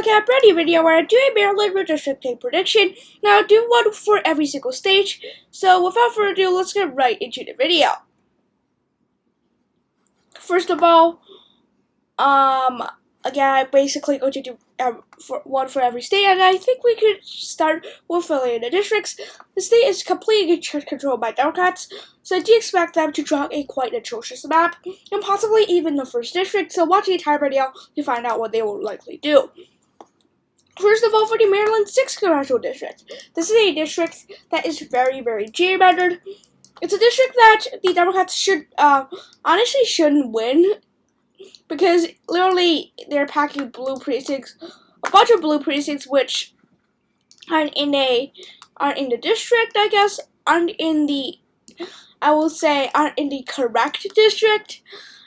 Recap ready video where I do a Maryland redistricting prediction. Now I do one for every single stage. So without further ado, let's get right into the video. First of all, again, I'm basically going to do one for every state, and I think we could start with the districts. The state is completely controlled by Democrats, so I do expect them to draw a quite atrocious map, and possibly even the first district, so watch the entire video to find out what they will likely do. First of all, for the Maryland 6th Congressional District. This is a district that is very, very gerrymandered. It's a district that the Democrats honestly shouldn't win, because literally they're packing blue precincts, a bunch of blue precincts which aren't in the district, I guess, aren't in the correct district.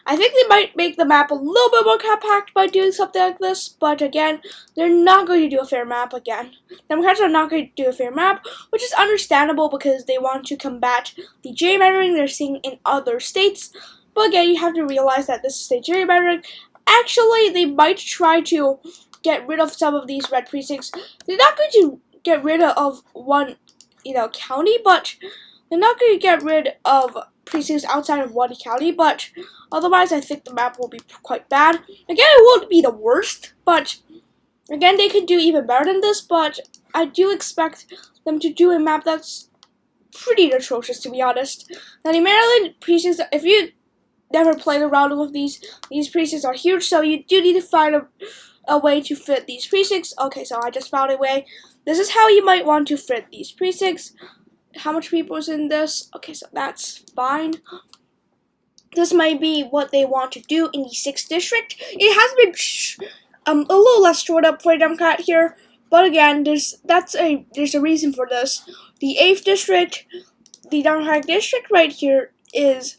I think they might make the map a little bit more compact by doing something like this, but again, they're not going to do a fair map again. Democrats are not going to do a fair map, which is understandable because they want to combat the gerrymandering they're seeing in other states. But again, you have to realize that this is state gerrymandering. Actually, they might try to get rid of some of these red precincts. They're not going to get rid of one, county, but they're not going to get rid of precincts outside of one county, but otherwise I think the map will be quite bad. Again, it won't be the worst, but again, they could do even better than this, but I do expect them to do a map that's pretty atrocious, to be honest. Now, the Maryland precincts, if you never played around with these precincts are huge, so you do need to find a way to fit these precincts. Okay, so I just found a way. This is how you might want to fit these precincts. How much people is in this? Okay, so that's fine. This might be what they want to do in the 6th district. It has been a little less stored up for a Democrat here, but again, there's a reason for this. The 8th district, the Democratic district right here is,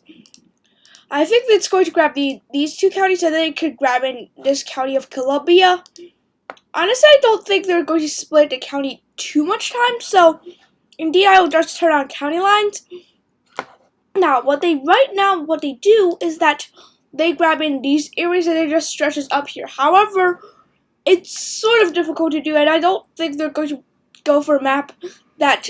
I think it's going to grab these two counties, and then it could grab in this county of Columbia. Honestly, I don't think they're going to split the county too much time, so indeed, I will just turn on county lines. Now, what they do is that they grab in these areas and it just stretches up here. However, it's sort of difficult to do, and I don't think they're going to go for a map that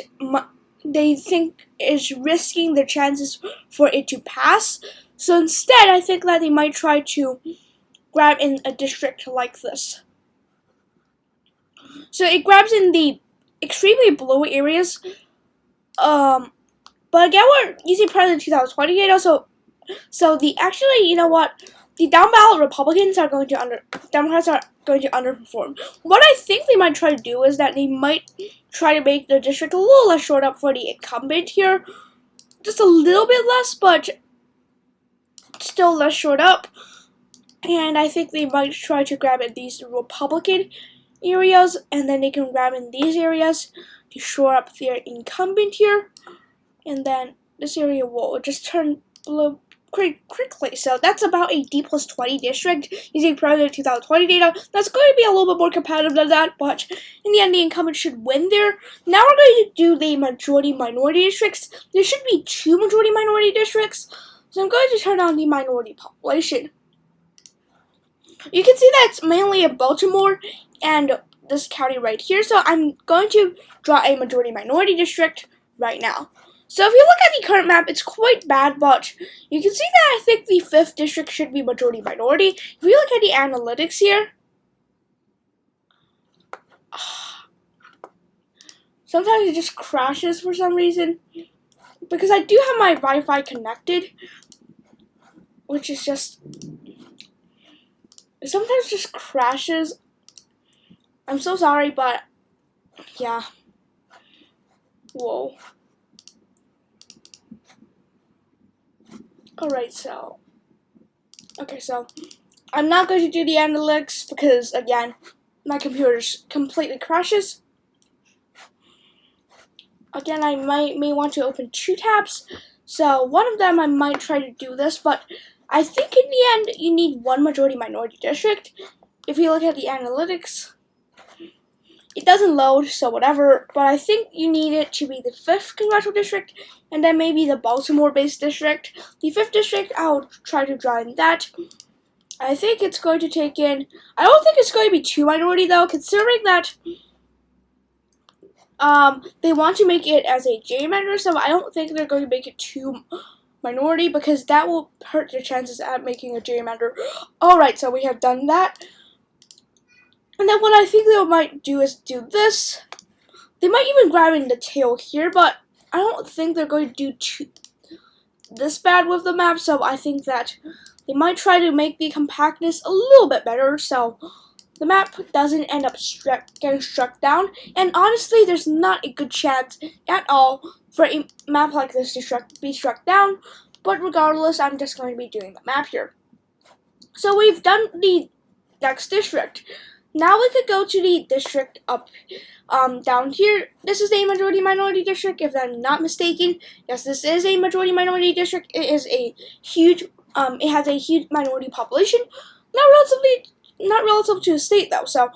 they think is risking their chances for it to pass. So instead, I think that they might try to grab in a district like this. So it grabs in the extremely blue areas, but again, we're using President 2020 data, so the down ballot Democrats are going to underperform. What I think they might try to do is that they might try to make the district a little less short up for the incumbent here, just a little bit less, but still less short up. And I think they might try to grab in these Republican areas, and then they can grab in these areas to shore up their incumbent here, and then this area will just turn blue quickly. So that's about a D+20 district using President 2020 data. That's going to be a little bit more competitive than that, but in the end, the incumbent should win there. Now we're going to do the majority-minority districts. There should be 2 majority-minority districts, so I'm going to turn on the minority population. You can see that it's mainly in Baltimore and this county right here, so I'm going to draw a majority-minority district right now. So if you look at the current map, it's quite bad, but you can see that I think the 5th district should be majority-minority. If you look at the analytics here, sometimes it just crashes for some reason, because I do have my Wi-Fi connected, which is just, it sometimes just crashes. I'm so sorry, but yeah. Whoa. Alright, so I'm not going to do the analytics because, again, my computer completely crashes. Again, I may want to open 2 tabs, so one of them I might try to do this, but I think in the end you need 1 majority-minority district. If you look at the analytics, it doesn't load, so whatever, but I think you need it to be the 5th congressional district, and then maybe the Baltimore-based district. The 5th district, I'll try to draw in that. I think it's going to take in, I don't think it's going to be too minority though, considering that they want to make it as a gerrymander, so I don't think they're going to make it too minority because that will hurt their chances at making a gerrymander. Alright, so we have done that. And then what I think they might do is do this. They might even grab in the tail here, but I don't think they're going to do this bad with the map, so I think that they might try to make the compactness a little bit better, so the map doesn't end up getting struck down. And honestly, there's not a good chance at all for a map like this to be struck down, but regardless, I'm just going to be doing the map here. So we've done the next district. Now we could go to the district up down here. This is a majority-minority district, if I'm not mistaken. Yes, this is a majority-minority district. It is a huge, it has a huge minority population. Not relative to the state though. So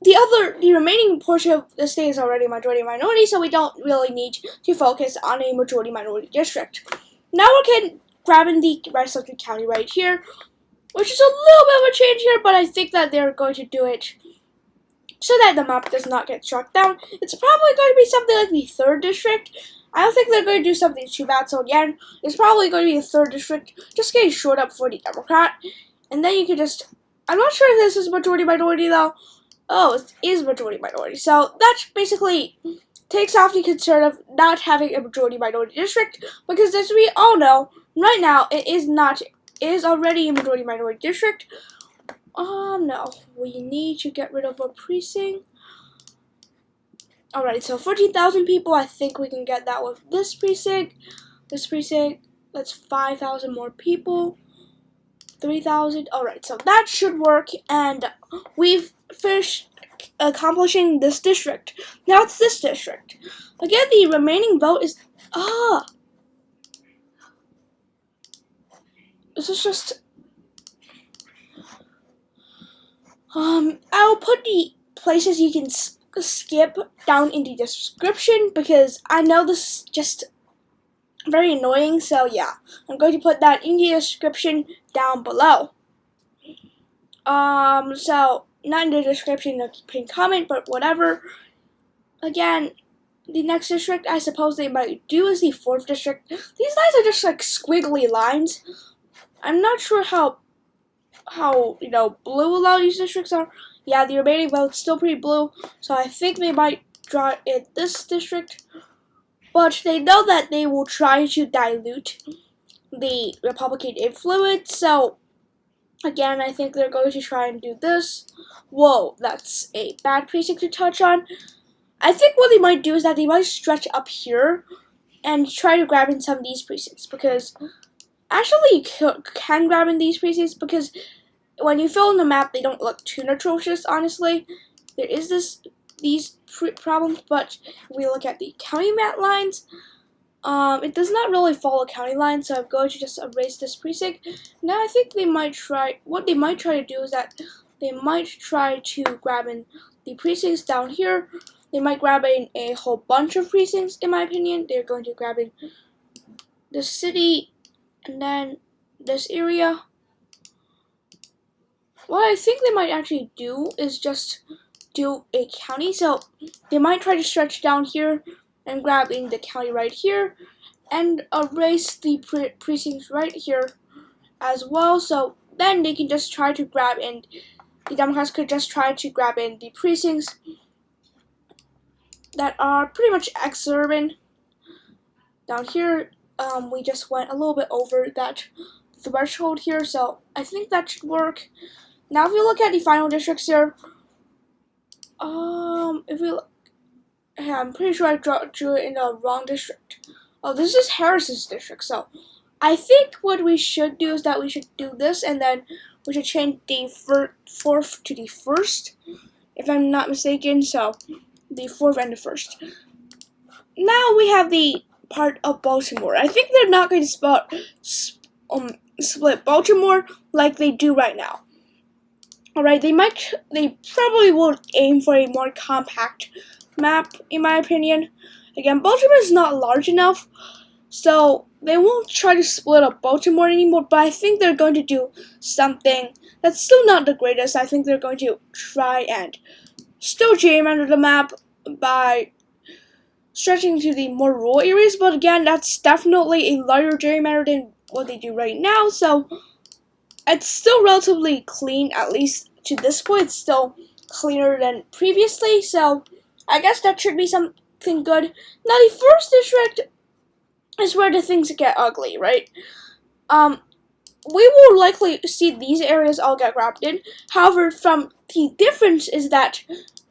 the remaining portion of the state is already majority-minority, so we don't really need to focus on a majority-minority district. Now we can grab in the rest of the county right here, which is a little bit of a change here, but I think that they're going to do it so that the map does not get struck down. It's probably going to be something like the 3rd district. I don't think they're going to do something too bad, so again, it's probably going to be the 3rd district, just getting short up for the Democrat. And then you can just, I'm not sure if this is majority-minority though. Oh, it is majority-minority. So that basically takes off the concern of not having a majority-minority district, because as we all know, right now, it is already a majority-minority district. No, we need to get rid of a precinct. Alright, so 14,000 people, I think we can get that with this precinct. This precinct, that's 5,000 more people. 3,000, alright, so that should work, and we've finished accomplishing this district. Now it's this district. Again, the remaining vote is, this is just, I'll put the places you can skip down in the description because I know this is just very annoying, so yeah, I'm going to put that in the description down below. So, not in the description, the pinned comment, but whatever. Again, the next district I suppose they might do is the 4th district. These lines are just like squiggly lines. I'm not sure how blue a lot of these districts are. Yeah, the remaining vote's still pretty blue, so I think they might draw it this district. But they know that they will try to dilute the Republican influence, so again, I think they're going to try and do this. Whoa, that's a bad precinct to touch on. I think what they might do is that they might stretch up here and try to grab in some of these precincts, because actually you can grab in these precincts, because when you fill in the map, they don't look too atrocious, honestly. There is these problems, but if we look at the county map lines, it does not really follow county lines, so I'm going to just erase this precinct. Now I think what they might try to do is that they might try to grab in the precincts down here. They might grab in a whole bunch of precincts, in my opinion. They're going to grab in the city, and then this area. What I think they might actually do is just do a county. So they might try to stretch down here and grab in the county right here and erase the precincts right here as well. So then they can just try to grab in, the Democrats could just try to grab in the precincts that are pretty much exurban. Down here, we just went a little bit over that threshold here, so I think that should work. Now if we look at the final districts here, I'm pretty sure I drew it in the wrong district. Oh, this is Harris's district, so I think what we should do is that we should do this, and then we should change the 4th to the 1st, if I'm not mistaken, so the 4th and the 1st. Now we have the part of Baltimore. I think they're not going to split Baltimore like they do right now. Alright, they probably will aim for a more compact map, in my opinion. Again, Baltimore is not large enough, so they won't try to split up Baltimore anymore, but I think they're going to do something that's still not the greatest. I think they're going to try and still gerrymander the map by stretching to the more rural areas, but again, that's definitely a larger gerrymander than what they do right now, so it's still relatively clean, at least to this point. It's still cleaner than previously, so I guess that should be something good. Now, the first district is where the things get ugly, right? We will likely see these areas all get grabbed in. However, the difference is that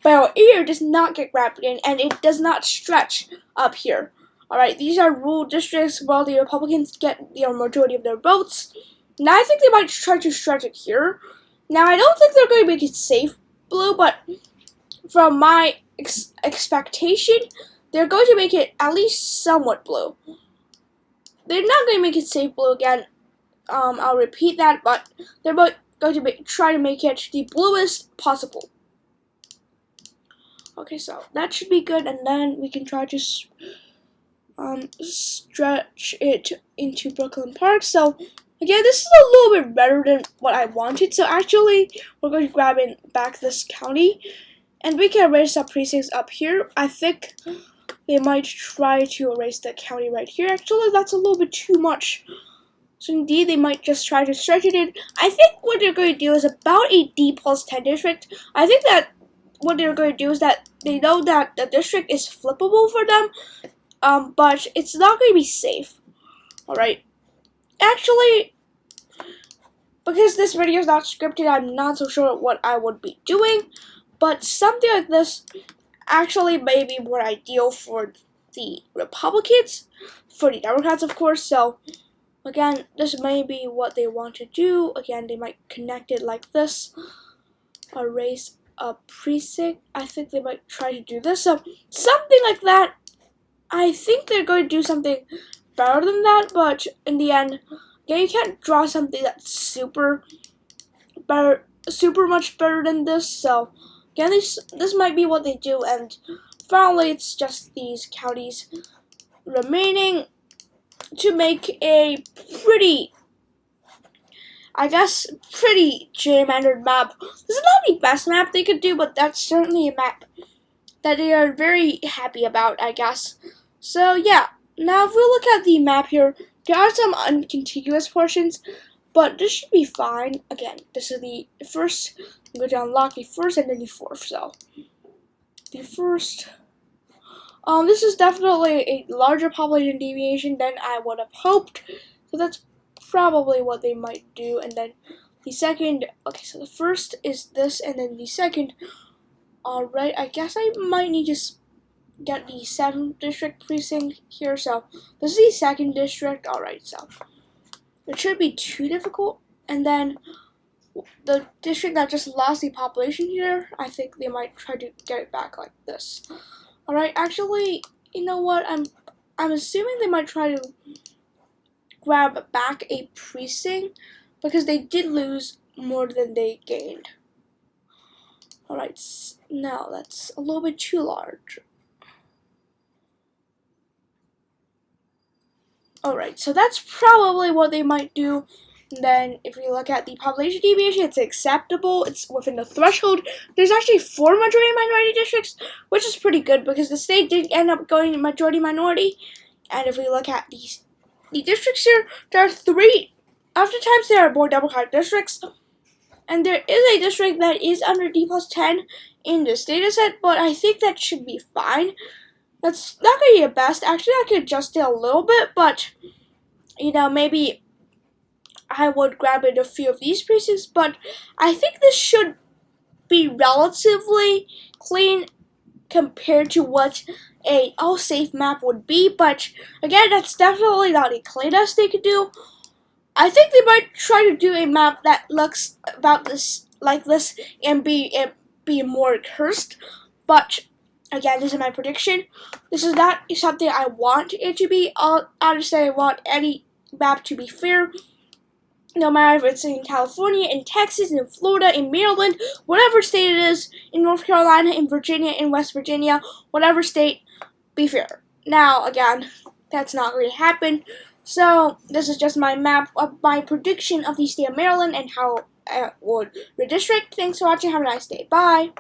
Bel Air does not get grabbed in, and it does not stretch up here. Alright, these are rural districts where the Republicans get the majority of their votes. Now, I think they might try to stretch it here. Now, I don't think they're going to make it safe blue, but from my expectation, they're going to make it at least somewhat blue. They're not going to make it safe blue again. I'll repeat that, but they're going to try to make it the bluest possible. Okay, so that should be good, and then we can try to stretch it into Brooklyn Park. So again, this is a little bit better than what I wanted. So actually, we're going to grab in back this county, and we can erase some precincts up here. I think they might try to erase the county right here. Actually, that's a little bit too much. So indeed, they might just try to stretch it in. I think what they're going to do is about a D+10 district. I think that what they're going to do is that they know that the district is flippable for them, but it's not going to be safe. Alright. Actually, because this video is not scripted, I'm not so sure what I would be doing, but something like this actually may be more ideal for the Republicans, for the Democrats, of course. So again, this may be what they want to do. Again, they might connect it like this, erase a precinct. I think they might try to do this. So something like that. I think they're going to do something better than that, but in the end, yeah, you can't draw something that's super much better than this. So again, this might be what they do, and finally, it's just these counties remaining to make a pretty gerrymandered map. This is not the best map they could do, but that's certainly a map that they are very happy about, I guess. So yeah, now if we look at the map here, there are some uncontiguous portions, but this should be fine. Again, this is the first. I'm going to unlock the first and then the fourth. So the first, this is definitely a larger population deviation than I would have hoped. So that's probably what they might do. And then the second, okay, so the first is this, and then the second. Alright, I guess I might need to get the 7th district precinct here. So this is the 2nd district. Alright, so it shouldn't be too difficult. And then the district that just lost the population here, I think they might try to get it back like this. Alright, actually, you know what? I'm assuming they might try to grab back a precinct because they did lose more than they gained. Alright, now that's a little bit too large. Alright, so that's probably what they might do. And then if we look at the population deviation, it's acceptable. It's within the threshold. There's actually 4 majority-minority districts, which is pretty good because the state did end up going majority-minority. And if we look at the districts here, there are 3. Oftentimes there are more Democratic districts. And there is a district that is under D+10 in this data set, but I think that should be fine. That's not going to be the best. Actually, I could adjust it a little bit, but, you know, maybe I would grab in a few of these precincts, but I think this should be relatively clean compared to what a all-safe map would be, but, again, that's definitely not the cleanest they could do. I think they might try to do a map that looks about this, like this, and be more cursed. But again, this is my prediction. This is not something I want it to be. Honestly, I want any map to be fair. No matter if it's in California, in Texas, in Florida, in Maryland, whatever state it is, in North Carolina, in Virginia, in West Virginia, whatever state, be fair. Now, again, that's not going to happen. So this is just my map of my prediction of the state of Maryland and how it would redistrict. Thanks for watching. Have a nice day. Bye.